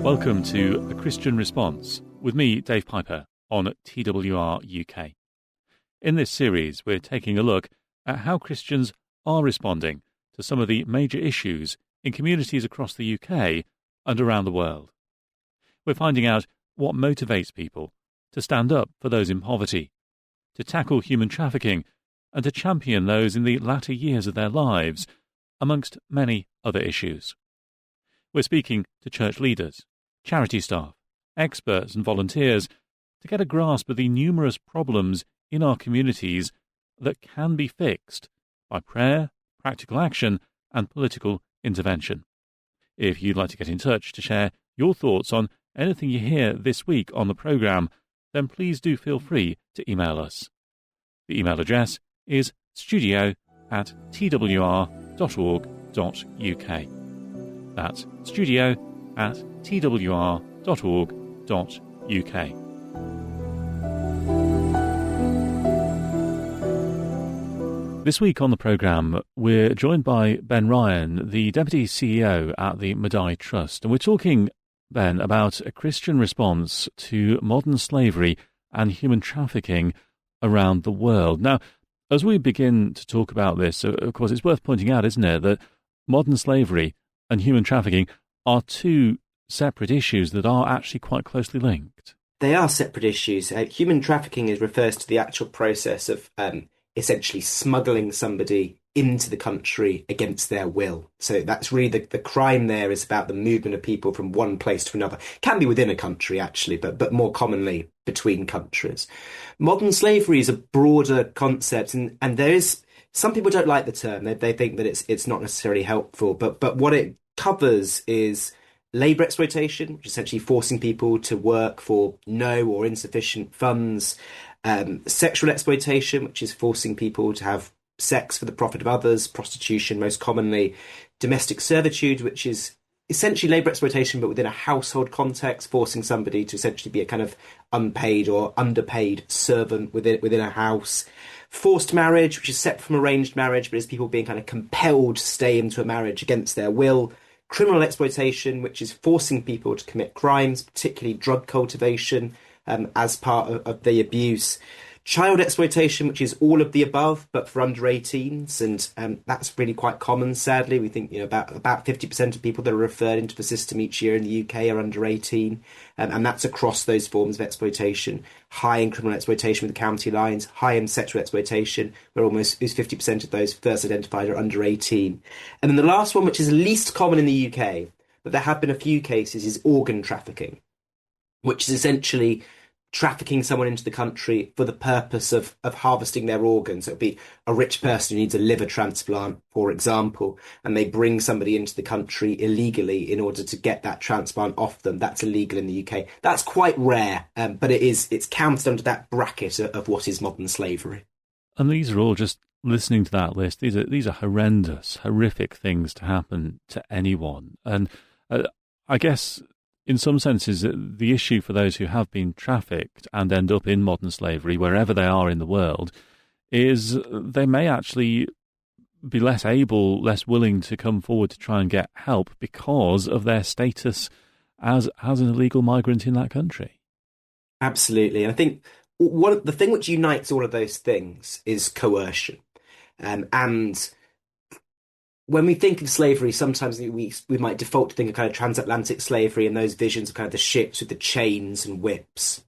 Welcome to A Christian Response with me, Dave Piper, on TWR-UK. In this series, we're taking a look at how Christians are responding to some of the major issues in communities across the UK and around the world. We're finding out what motivates people to stand up for those in poverty, to tackle human trafficking, and to champion those in the latter years of their lives, amongst many other issues. We're speaking to church leaders, charity staff, experts and volunteers to get a grasp of the numerous problems in our communities that can be fixed by prayer, practical action and political intervention. If you'd like to get in touch to share your thoughts on anything you hear this week on the programme, then please do feel free to email us. The email address is studio@twr.org.uk. That's studio@twr.org.uk. This week on the programme, we're joined by Ben Ryan, the Deputy CEO at the Medaille Trust, and we're talking, Ben, about a Christian response to modern slavery and human trafficking around the world. Now, as we begin to talk about this, of course, it's worth pointing out, isn't it, that modern slavery and human trafficking are two separate issues that are actually quite closely linked. They are separate issues. Human trafficking refers to the actual process of essentially smuggling somebody into the country against their will. So that's really the crime there is about the movement of people from one place to another. Can be within a country, actually, but more commonly between countries. Modern slavery is a broader concept, and there is some people don't like the term. They think that it's not necessarily helpful, but what it covers is labour exploitation, which is essentially forcing people to work for no or insufficient funds, sexual exploitation, which is forcing people to have sex for the profit of others, prostitution most commonly, domestic servitude, which is essentially labour exploitation but within a household context, forcing somebody to essentially be a kind of unpaid or underpaid servant within a house. Forced marriage, which is separate from arranged marriage, but is people being kind of compelled to stay into a marriage against their will. Criminal exploitation, which is forcing people to commit crimes, particularly drug cultivation, as part of the abuse. Child exploitation, which is all of the above, but for under 18s, and that's really quite common, sadly. We think about 50% of people that are referred into the system each year in the UK are under 18, and that's across those forms of exploitation. High in criminal exploitation with the county lines, high in sexual exploitation, where almost 50% of those first identified are under 18. And then the last one, which is least common in the UK, but there have been a few cases, is organ trafficking, which is essentially trafficking someone into the country for the purpose of harvesting their organs. It would be a rich person who needs a liver transplant, for example, and they bring somebody into the country illegally in order to get that transplant off them. That's illegal in the UK. That's quite rare, but it's counted under that bracket of what is modern slavery. And these are all, just listening to that list, these are horrendous, horrific things to happen to anyone. And I guess in some senses, the issue for those who have been trafficked and end up in modern slavery, wherever they are in the world, is they may actually be less able, less willing to come forward to try and get help because of their status as an illegal migrant in that country. Absolutely. And I think the thing which unites all of those things is coercion. And when we think of slavery, sometimes we might default to think of kind of transatlantic slavery and those visions of kind of the ships with the chains and whips.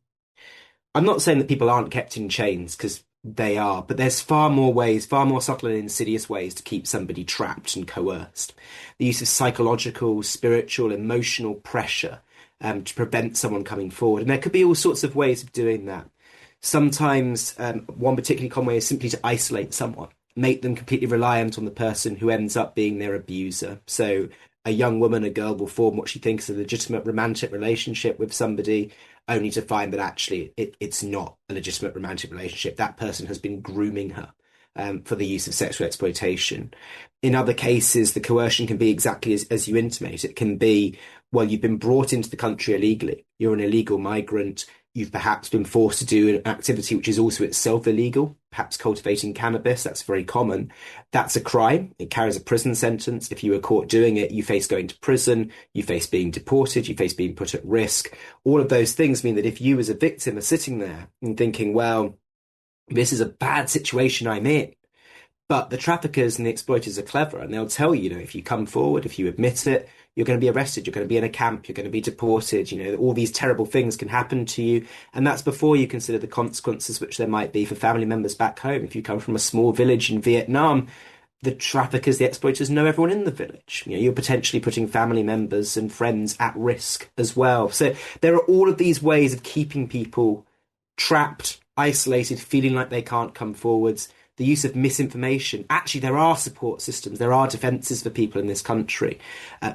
I'm not saying that people aren't kept in chains, because they are, but there's far more subtle and insidious ways to keep somebody trapped and coerced. The use of psychological, spiritual, emotional pressure to prevent someone coming forward. And there could be all sorts of ways of doing that. Sometimes one particularly common way is simply to isolate someone, make them completely reliant on the person who ends up being their abuser. So a young woman, a girl, will form what she thinks is a legitimate romantic relationship with somebody, only to find that actually it's not a legitimate romantic relationship. That person has been grooming her for the use of sexual exploitation. In other cases, the coercion can be exactly as you intimate. It can be, well, you've been brought into the country illegally. You're an illegal migrant. You've perhaps been forced to do an activity which is also itself illegal, perhaps cultivating cannabis. That's very common. That's a crime. It carries a prison sentence. If you were caught doing it, you face going to prison, you face being deported, you face being put at risk. All of those things mean that if you as a victim are sitting there and thinking, well, this is a bad situation I'm in, but the traffickers and the exploiters are clever and they'll tell you, if you come forward, if you admit it, you're going to be arrested, you're going to be in a camp, you're going to be deported, all these terrible things can happen to you. And that's before you consider the consequences which there might be for family members back home. If you come from a small village in Vietnam, the traffickers, the exploiters know everyone in the village. You're potentially putting family members and friends at risk as well. So there are all of these ways of keeping people trapped, isolated, feeling like they can't come forwards. The use of misinformation. Actually, there are support systems, there are defences for people in this country,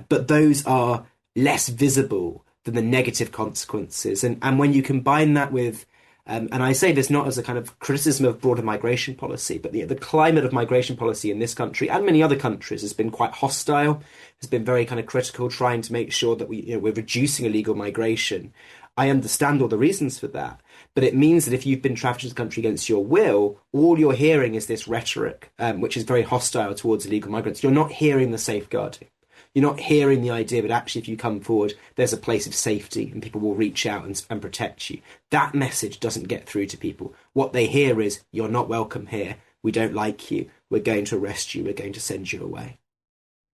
but those are less visible than the negative consequences. And when you combine that with, and I say this not as a kind of criticism of broader migration policy, but the climate of migration policy in this country and many other countries has been quite hostile, has been very kind of critical, trying to make sure that we're reducing illegal migration. I understand all the reasons for that, but it means that if you've been trafficked to the country against your will, all you're hearing is this rhetoric, which is very hostile towards illegal migrants. You're not hearing the safeguarding. You're not hearing the idea that actually if you come forward, there's a place of safety and people will reach out and protect you. That message doesn't get through to people. What they hear is, you're not welcome here. We don't like you. We're going to arrest you. We're going to send you away.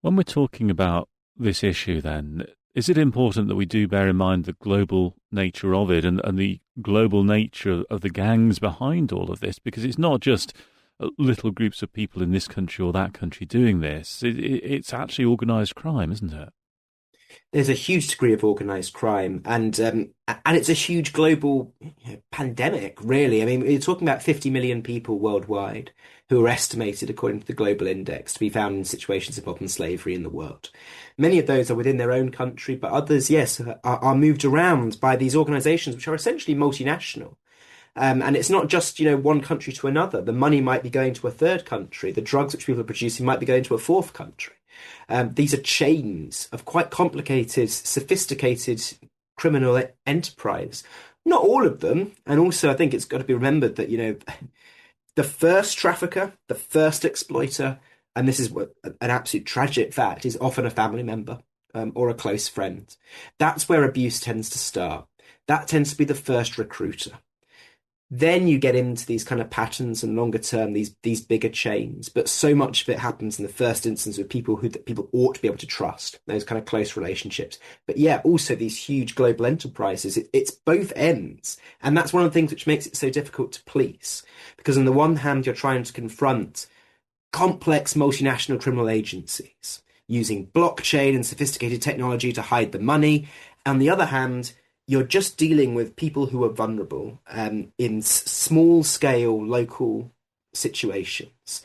When we're talking about this issue then, is it important that we do bear in mind the global nature of it and the global nature of the gangs behind all of this? Because it's not just little groups of people in this country or that country doing this. It's actually organised crime, isn't it? There's a huge degree of organised crime, and it's a huge global pandemic, really. I mean, we're talking about 50 million people worldwide who are estimated, according to the Global Index, to be found in situations of modern slavery in the world. Many of those are within their own country, but others, yes, are moved around by these organisations, which are essentially multinational. And it's not just, one country to another. The money might be going to a third country. The drugs which people are producing might be going to a fourth country. These are chains of quite complicated, sophisticated criminal enterprise. Not all of them. And also, I think it's got to be remembered that, the first trafficker, the first exploiter, and this is an absolute tragic fact, is often a family member or a close friend. That's where abuse tends to start. That tends to be the first recruiter. Then you get into these kind of patterns and longer term, these bigger chains. But so much of it happens in the first instance with people that people ought to be able to trust, those kind of close relationships. But yeah, also these huge global enterprises, it's both ends. And that's one of the things which makes it so difficult to police. Because on the one hand, you're trying to confront complex multinational criminal agencies using blockchain and sophisticated technology to hide the money. On the other hand, you're just dealing with people who are vulnerable in small-scale local situations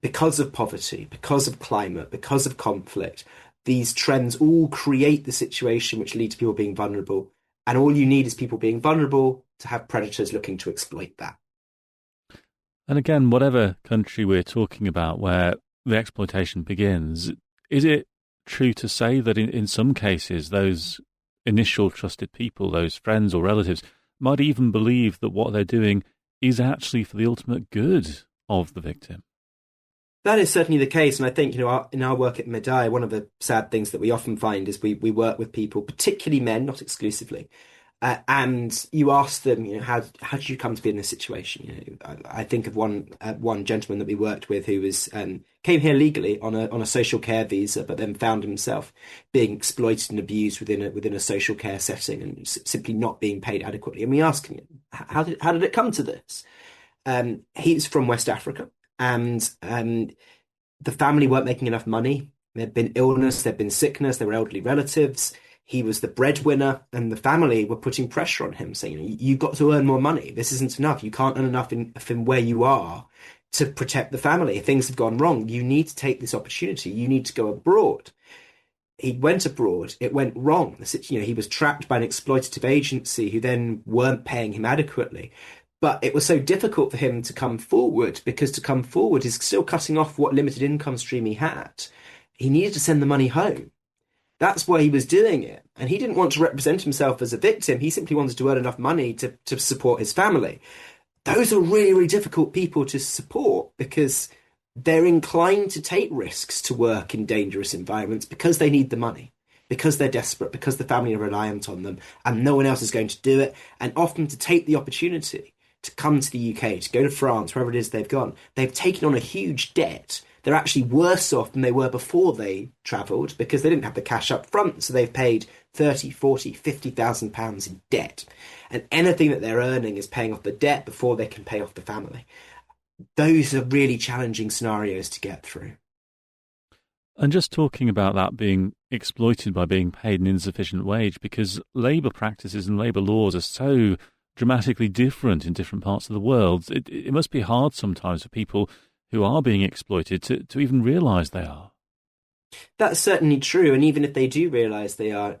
because of poverty, because of climate, because of conflict. These trends all create the situation which lead to people being vulnerable. And all you need is people being vulnerable to have predators looking to exploit that. And again, whatever country we're talking about where the exploitation begins, is it true to say that in some cases those initial trusted people, those friends or relatives, might even believe that what they're doing is actually for the ultimate good of the victim? That is certainly the case. And I think, in our work at Medaille, one of the sad things that we often find is we work with people, particularly men, not exclusively, and you ask them, how did you come to be in this situation? I think of one gentleman that we worked with who was came here legally on a social care visa, but then found himself being exploited and abused within a social care setting and simply not being paid adequately. And we asked him, how did it come to this? He's from West Africa, and the family weren't making enough money. There'd been illness, there'd been sickness, there were elderly relatives. He was the breadwinner, and the family were putting pressure on him, saying, you've got to earn more money. This isn't enough. You can't earn enough from where you are to protect the family. If things have gone wrong, you need to take this opportunity. You need to go abroad. He went abroad. It went wrong. He was trapped by an exploitative agency who then weren't paying him adequately. But it was so difficult for him to come forward, because to come forward is still cutting off what limited income stream he had. He needed to send the money home. That's why he was doing it. And he didn't want to represent himself as a victim. He simply wanted to earn enough money to support his family. Those are really, really difficult people to support because they're inclined to take risks to work in dangerous environments because they need the money, because they're desperate, because the family are reliant on them, and no one else is going to do it. And often to take the opportunity to come to the UK, to go to France, wherever it is they've gone, they've taken on a huge debt. They're actually worse off than they were before they travelled because they didn't have the cash up front. So they've paid 30, 40, 50,000 pounds in debt. And anything that they're earning is paying off the debt before they can pay off the family. Those are really challenging scenarios to get through. And just talking about that being exploited by being paid an insufficient wage, because labour practices and labour laws are so dramatically different in different parts of the world, it must be hard sometimes for people who are being exploited to even realise they are. That's certainly true. And even if they do realise they are,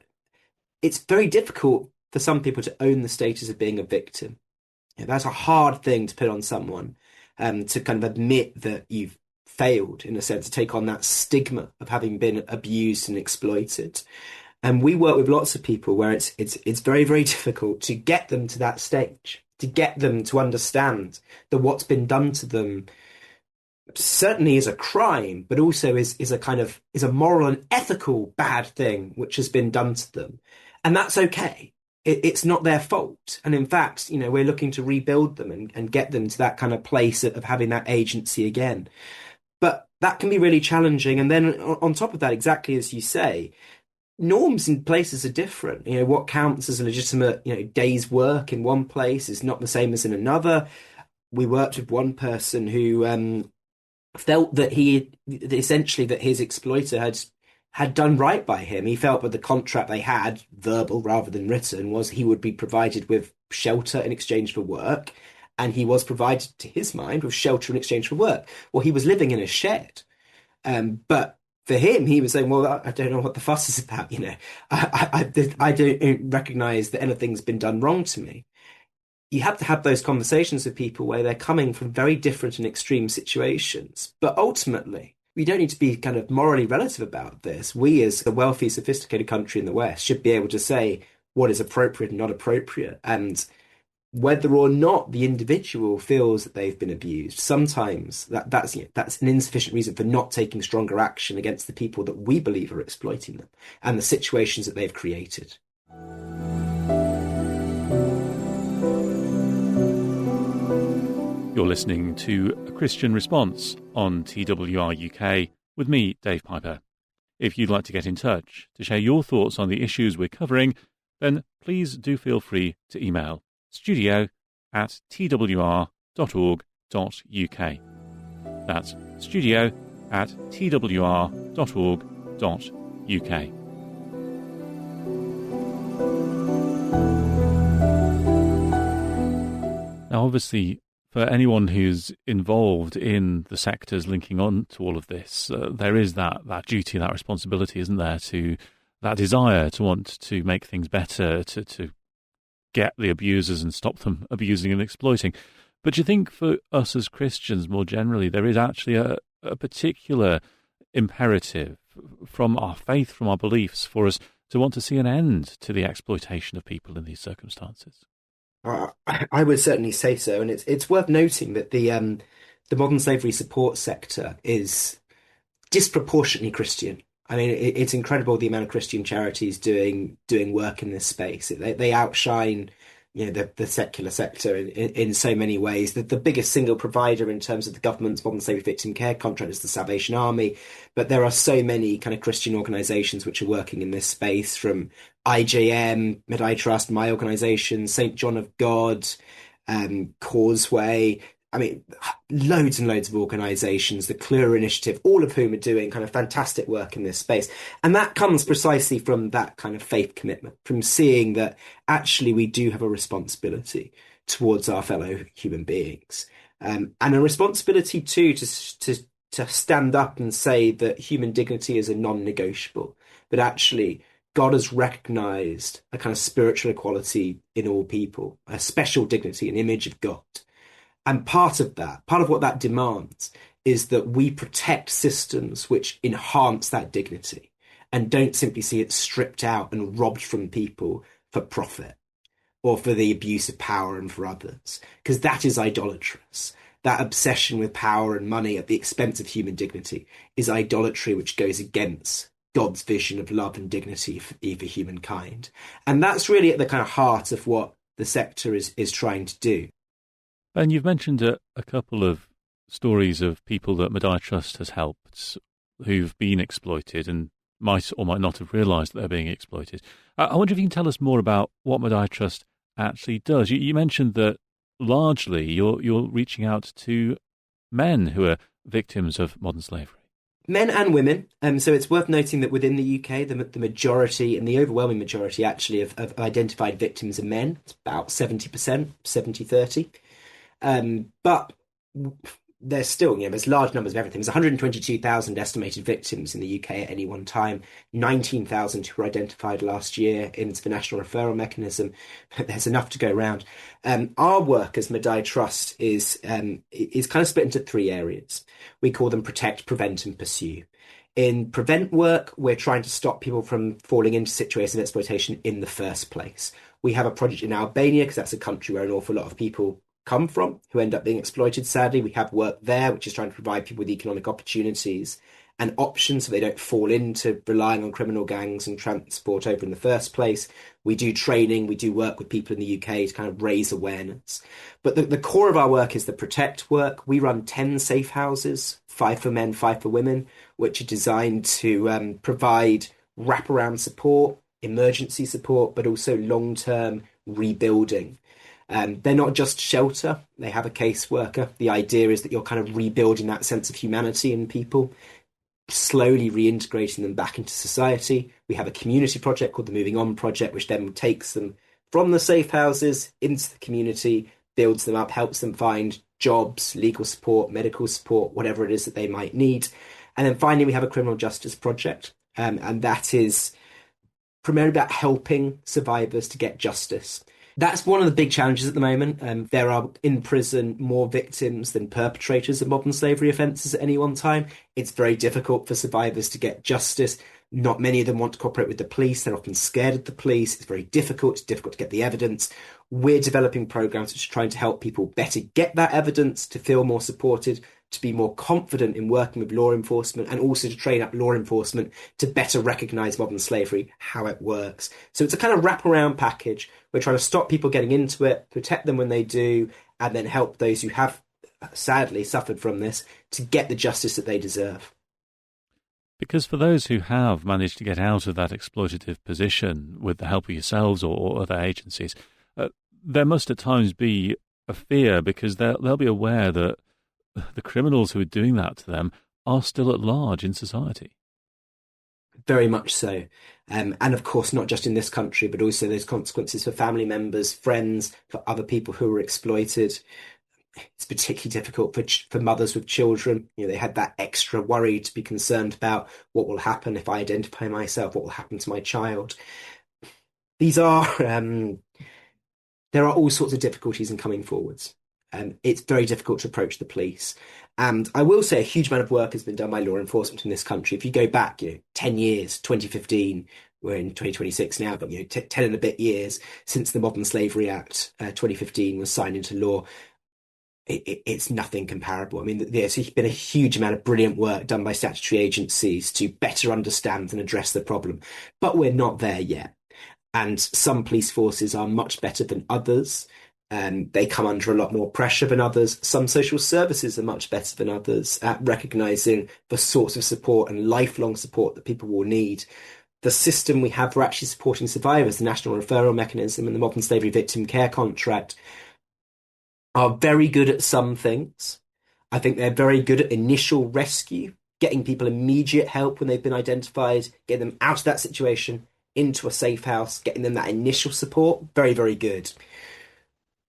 it's very difficult for some people to own the status of being a victim. That's a hard thing to put on someone, to kind of admit that you've failed, in a sense, to take on that stigma of having been abused and exploited. And we work with lots of people where it's very, very difficult to get them to that stage, to get them to understand that what's been done to them certainly is a crime, but also is a moral and ethical bad thing which has been done to them. And that's okay. It's not their fault. And in fact, we're looking to rebuild them and get them to that kind of place of having that agency again. But that can be really challenging. And then on top of that, exactly as you say, norms in places are different. What counts as a legitimate, day's work in one place is not the same as in another. We worked with one person who felt that that his exploiter had done right by him. He felt that the contract they had, verbal rather than written, was he would be provided with shelter in exchange for work, and he was provided, to his mind, with shelter in exchange for work. Well, he was living in a shed, but for him, he was saying, "Well, I don't know what the fuss is about. I don't recognise that anything's been done wrong to me." You have to have those conversations with people where they're coming from very different and extreme situations. But ultimately, we don't need to be kind of morally relative about this. We, as a wealthy, sophisticated country in the West, should be able to say what is appropriate and not appropriate. And whether or not the individual feels that they've been abused, sometimes that's an insufficient reason for not taking stronger action against the people that we believe are exploiting them and the situations that they've created. You're listening to A Christian Response on TWR-UK with me, Dave Piper. If you'd like to get in touch to share your thoughts on the issues we're covering, then please do feel free to email studio@twr.org.uk. That's studio@twr.org.uk. Now, obviously, for anyone who's involved in the sectors linking on to all of this, there is that duty, that responsibility, isn't there, to that desire to want to make things better, to get the abusers and stop them abusing and exploiting. But do you think for us as Christians more generally, there is actually a particular imperative from our faith, from our beliefs, for us to want to see an end to the exploitation of people in these circumstances? I would certainly say so, and it's worth noting that the modern slavery support sector is disproportionately Christian. I mean, it's incredible the amount of Christian charities doing work in this space. They outshine, the secular sector in so many ways. The biggest single provider in terms of the government's modern slavery victim care contract is the Salvation Army, but there are so many kind of Christian organisations which are working in this space, from IJM, Medaille Trust, my organisation, St. John of God, Causeway. I mean, loads and loads of organisations, the Clear Initiative, all of whom are doing kind of fantastic work in this space. And that comes precisely from that kind of faith commitment, from seeing that actually we do have a responsibility towards our fellow human beings. And a responsibility too to stand up and say that human dignity is a non-negotiable, but actually God has recognised a kind of spiritual equality in all people, a special dignity, an image of God. And part of what that demands is that we protect systems which enhance that dignity and don't simply see it stripped out and robbed from people for profit or for the abuse of power and for others, because that is idolatrous. That obsession with power and money at the expense of human dignity is idolatry, which goes against God's vision of love and dignity for humankind. And that's really at the kind of heart of what the sector is trying to do. And you've mentioned a couple of stories of people that Medaille Trust has helped who've been exploited and might or might not have realised that they're being exploited. I wonder if you can tell us more about what Medaille Trust actually does. You mentioned that largely you're reaching out to men who are victims of modern slavery. Men and women. So it's worth noting that within the UK, the majority and the overwhelming majority actually of identified victims are men. It's about 70%, 70-30. But there's still, there's large numbers of everything. There's 122,000 estimated victims in the UK at any one time, 19,000 who were identified last year into the National Referral Mechanism. There's enough to go around. Our work as Medaille Trust is kind of split into three areas. We call them protect, prevent, and pursue. In prevent work, we're trying to stop people from falling into situations of exploitation in the first place. We have a project in Albania, because that's a country where an awful lot of people come from who end up being exploited, sadly. We have work there which is trying to provide people with economic opportunities and options so they don't fall into relying on criminal gangs and transport over in the first place. We do training, we do work with people in the UK to kind of raise awareness. But the core of our work is the protect work. We run 10 safe houses, 5 for men, 5 for women, which are designed to provide wraparound support, emergency support, but also long-term rebuilding. They're not just shelter, they have a caseworker. The idea is that you're kind of rebuilding that sense of humanity in people, slowly reintegrating them back into society. We have a community project called the Moving On Project, which then takes them from the safe houses into the community, builds them up, helps them find jobs, legal support, medical support, whatever it is that they might need. And then finally, we have a criminal justice project, and that is primarily about helping survivors to get justice. That's one of the big challenges at the moment. There are in prison more victims than perpetrators of modern slavery offences at any one time. It's very difficult for survivors to get justice. Not many of them want to cooperate with the police. They're often scared of the police. It's very difficult. It's difficult to get the evidence. We're developing programs which are trying to help people better get that evidence, to feel more supported, to be more confident in working with law enforcement, and also to train up law enforcement to better recognise modern slavery, how it works. So it's a kind of wraparound package. We're trying to stop people getting into it, protect them when they do, and then help those who have sadly suffered from this to get the justice that they deserve. Because for those who have managed to get out of that exploitative position with the help of yourselves or other agencies, there must at times be a fear, because they'll be aware that the criminals who are doing that to them are still at large in society. Very much so. And of course, not just in this country, but also those consequences for family members, friends, for other people who were exploited. It's particularly difficult for mothers with children. They had that extra worry to be concerned about what will happen if I identify myself, what will happen to my child. These are, there are all sorts of difficulties in coming forwards. It's very difficult to approach the police. And I will say a huge amount of work has been done by law enforcement in this country. If you go back, 10 years, 2015, we're in 2026 now, but 10 and a bit years since the Modern Slavery Act 2015 was signed into law, it's nothing comparable. I mean, there's been a huge amount of brilliant work done by statutory agencies to better understand and address the problem, but we're not there yet. And some police forces are much better than others. They come under a lot more pressure than others. Some social services are much better than others at recognising the sorts of support and lifelong support that people will need. The system we have for actually supporting survivors, the National Referral Mechanism and the Modern Slavery Victim Care Contract, are very good at some things. I think they're very good at initial rescue, getting people immediate help when they've been identified, getting them out of that situation, into a safe house, getting them that initial support. Very, very good.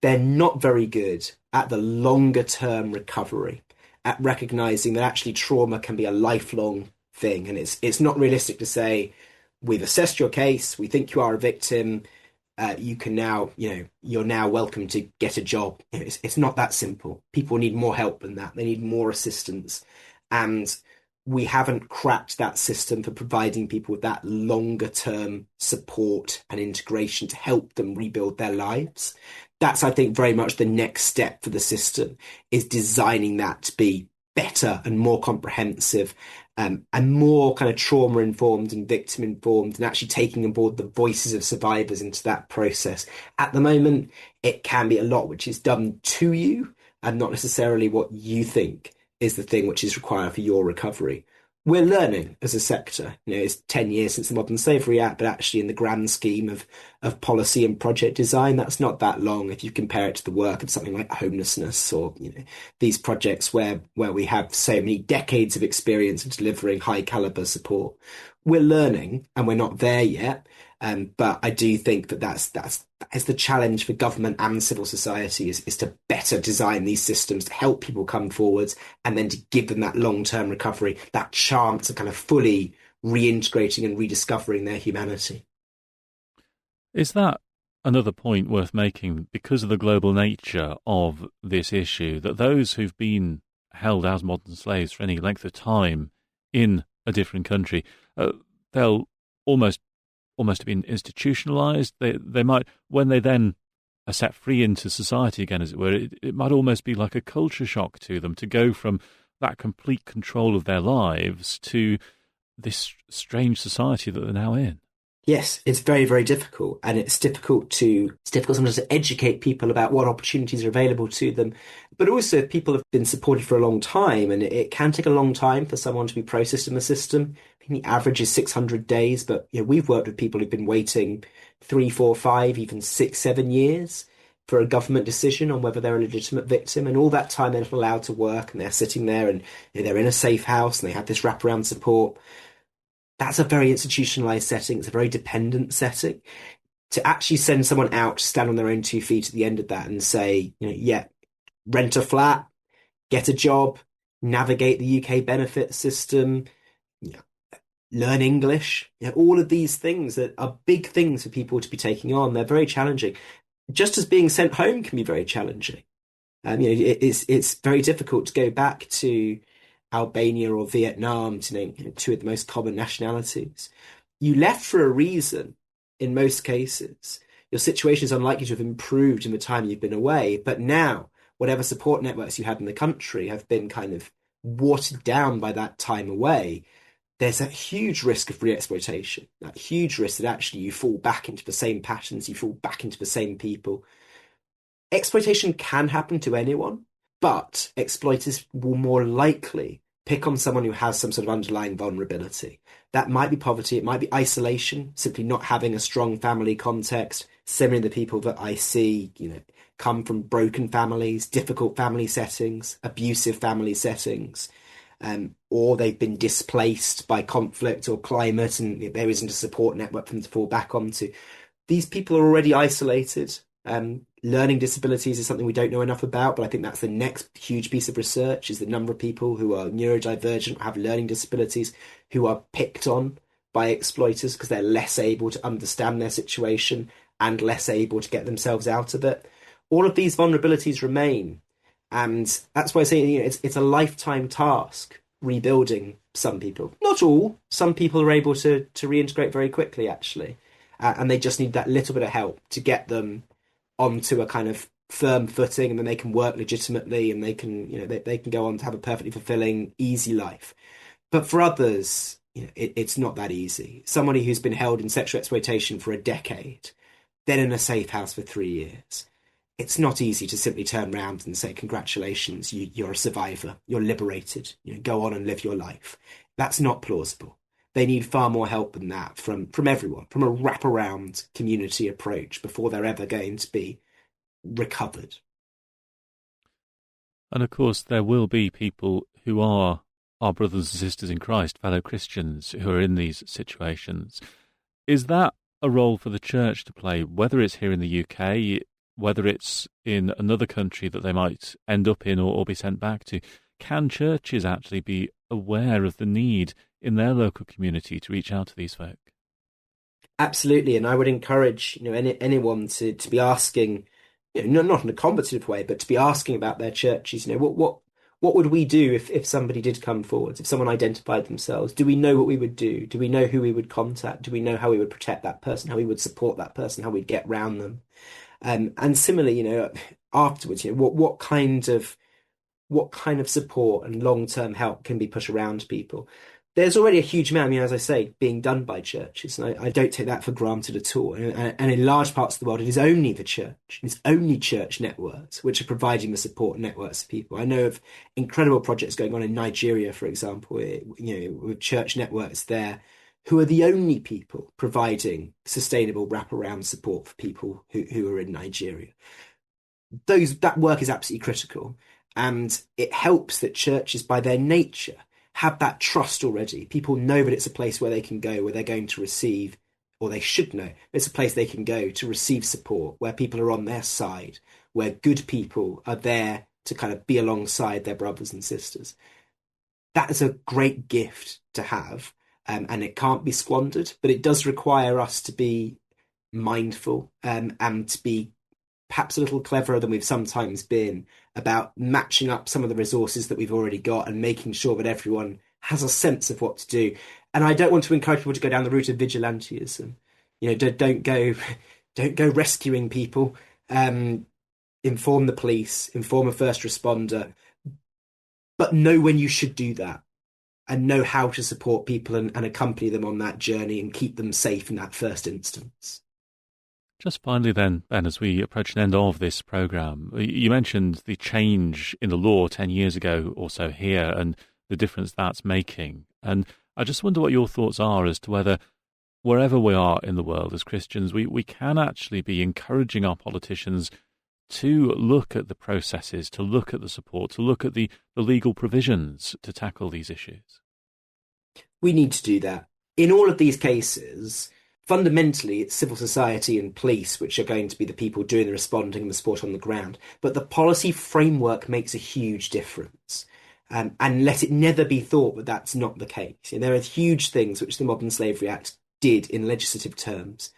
They're not very good at the longer term recovery, at recognizing that actually trauma can be a lifelong thing. And it's not realistic to say, we've assessed your case, we think you are a victim, you can now, you're now welcome to get a job. It's not that simple. People need more help than that. They need more assistance. And we haven't cracked that system for providing people with that longer term support and integration to help them rebuild their lives. That's, I think, very much the next step for the system, is designing that to be better and more comprehensive, and more kind of trauma informed and victim informed, and actually taking on board the voices of survivors into that process. At the moment, it can be a lot which is done to you and not necessarily what you think is the thing which is required for your recovery. We're learning as a sector. It's 10 years since the Modern Slavery Act, but actually in the grand scheme of policy and project design, that's not that long if you compare it to the work of something like homelessness, or these projects where we have so many decades of experience of delivering high caliber support. We're learning and we're not there yet. But I do think that that's the challenge for government and civil society, is to better design these systems to help people come forwards, and then to give them that long-term recovery, that chance of kind of fully reintegrating and rediscovering their humanity. Is that another point worth making, because of the global nature of this issue, that those who've been held as modern slaves for any length of time in a different country, they'll almost have been institutionalized. They might, when they then are set free into society again, as it were, it might almost be like a culture shock to them to go from that complete control of their lives to this strange society that they're now in. Yes, it's very, very difficult. And it's difficult sometimes to educate people about what opportunities are available to them. But also, if people have been supported for a long time, and it can take a long time for someone to be processed in the system. I think the average is 600 days, but we've worked with people who've been waiting 3, 4, 5, even 6, 7 years for a government decision on whether they're a legitimate victim. And all that time they're not allowed to work, and they're sitting there, and they're in a safe house, and they have this wraparound support. That's a very institutionalized setting. It's a very dependent setting. To actually send someone out to stand on their own 2 feet at the end of that and say, yeah, rent a flat, get a job, navigate the UK benefit system, learn English, all of these things that are big things for people to be taking on. They're very challenging. Just as being sent home can be very challenging. It's very difficult to go back to Albania or Vietnam, to name two of the most common nationalities. You left for a reason in most cases. Your situation is unlikely to have improved in the time you've been away, but now whatever support networks you had in the country have been kind of watered down by that time away. There's a huge risk of re-exploitation, that huge risk that actually you fall back into the same patterns, you fall back into the same people. Exploitation can happen to anyone, but exploiters will more likely pick on someone who has some sort of underlying vulnerability. That might be poverty, it might be isolation, simply not having a strong family context. So many of the people that I see, come from broken families, difficult family settings, abusive family settings, or they've been displaced by conflict or climate, and there isn't a support network for them to fall back onto. These people are already isolated. Learning disabilities is something we don't know enough about, but I think that's the next huge piece of research, is the number of people who are neurodivergent, have learning disabilities, who are picked on by exploiters because they're less able to understand their situation and less able to get themselves out of it. All of these vulnerabilities remain. And that's why I say it's a lifetime task rebuilding some people. Not all. Some people are able to reintegrate very quickly, actually. And they just need that little bit of help to get them onto a kind of firm footing, and then they can work legitimately, and they can, they can go on to have a perfectly fulfilling, easy life. But for others, it's not that easy. Somebody who's been held in sexual exploitation for a decade, then in a safe house for 3 years. It's not easy to simply turn around and say, congratulations, you're a survivor, you're liberated, go on and live your life. That's not plausible. They need far more help than that from everyone, from a wraparound community approach before they're ever going to be recovered. And of course, there will be people who are our brothers and sisters in Christ, fellow Christians, who are in these situations. Is that a role for the church to play, whether it's here in the UK, whether it's in another country that they might end up in or be sent back to? Can churches actually be aware of the need in their local community to reach out to these folk? Absolutely, and I would encourage anyone to be asking, not in a combative way, but to be asking about their churches. What would we do if somebody did come forward, if someone identified themselves? Do we know what we would do? Do we know who we would contact? Do we know how we would protect that person, how we would support that person, how we'd get round them? And similarly, afterwards, what kind of support and long-term help can be put around people? There's already a huge amount, as I say, being done by churches, and I don't take that for granted at all. And in large parts of the world, it is only the church, it's only church networks which are providing the support networks for people. I know of incredible projects going on in Nigeria, for example, with church networks there, who are the only people providing sustainable wraparound support for people who are in Nigeria. That work is absolutely critical, and it helps that churches, by their nature, have that trust already. People know that it's a place where they can go, where they're going to receive, or they should know, it's a place they can go to receive support, where people are on their side, where good people are there to kind of be alongside their brothers and sisters. That is a great gift to have, and it can't be squandered, but it does require us to be mindful, and to be perhaps a little cleverer than we've sometimes been about matching up some of the resources that we've already got and making sure that everyone has a sense of what to do. And I don't want to encourage people to go down the route of vigilantism. Don't go rescuing people. Inform the police, inform a first responder, but know when you should do that and know how to support people and accompany them on that journey and keep them safe in that first instance. Just finally then, Ben, as we approach the end of this programme, you mentioned the change in the law 10 years ago or so here and the difference that's making. And I just wonder what your thoughts are as to whether wherever we are in the world as Christians, we can actually be encouraging our politicians to look at the processes, to look at the support, to look at the legal provisions to tackle these issues. We need to do that. In all of these cases, fundamentally, it's civil society and police which are going to be the people doing the responding and the support on the ground. But the policy framework makes a huge difference. And let it never be thought that that's not the case. There are huge things which the Modern Slavery Act did in legislative terms,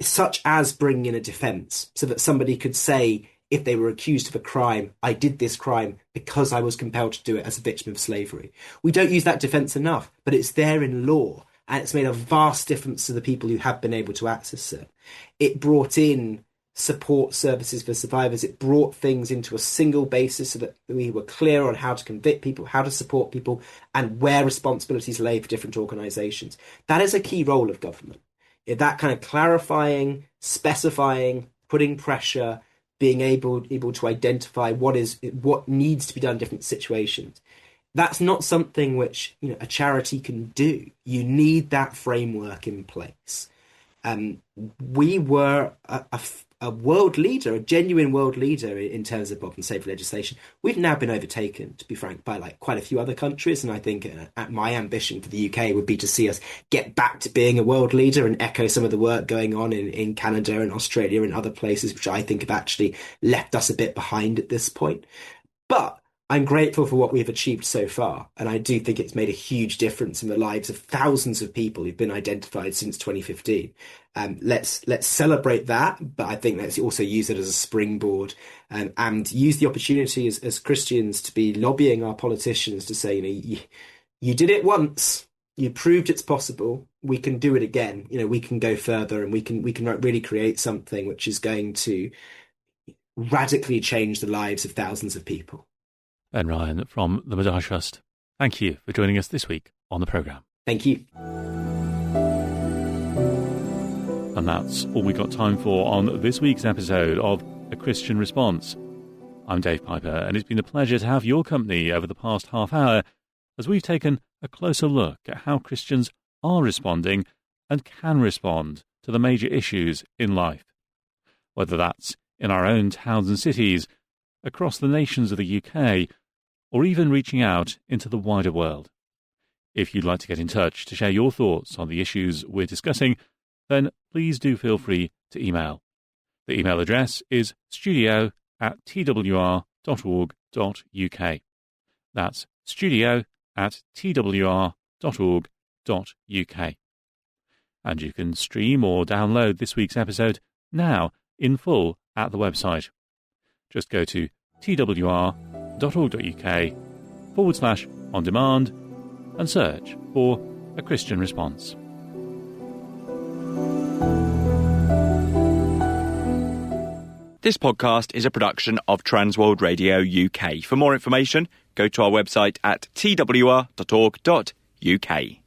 such as bringing in a defence, so that somebody could say, if they were accused of a crime, I did this crime because I was compelled to do it as a victim of slavery. We don't use that defence enough, but it's there in law. And it's made a vast difference to the people who have been able to access it. It brought in support services for survivors. It brought things into a single basis so that we were clear on how to convict people, how to support people, and where responsibilities lay for different organisations. That is a key role of government. That kind of clarifying, specifying, putting pressure, being able to identify what needs to be done in different situations. That's not something which a charity can do. You need that framework in place. We were a world leader, a genuine world leader in terms of modern slavery legislation. We've now been overtaken, to be frank, by quite a few other countries. And I think my ambition for the UK would be to see us get back to being a world leader and echo some of the work going on in Canada and Australia and other places, which I think have actually left us a bit behind at this point. But I'm grateful for what we've achieved so far, and I do think it's made a huge difference in the lives of thousands of people who've been identified since 2015. Let's celebrate that, but I think let's also use it as a springboard, and use the opportunity as Christians to be lobbying our politicians to say, you did it once, you proved it's possible, we can do it again. We can go further, and we can really create something which is going to radically change the lives of thousands of people. Ben Ryan from the Medaille Trust, thank you for joining us this week on the programme. Thank you. And that's all we got time for on this week's episode of A Christian Response. I'm Dave Piper, and it's been a pleasure to have your company over the past half hour as we've taken a closer look at how Christians are responding and can respond to the major issues in life, whether that's in our own towns and cities, across the nations of the UK, or even reaching out into the wider world. If you'd like to get in touch to share your thoughts on the issues we're discussing, then please do feel free to email. The email address is studio@twr.org.uk. That's studio@twr.org.uk. And you can stream or download this week's episode now in full at the website. Just go to twr.uk/podcast twr.uk/on-demand and search for A Christian Response. This podcast is a production of Transworld Radio UK. For more information, go to our website at twr.org.uk.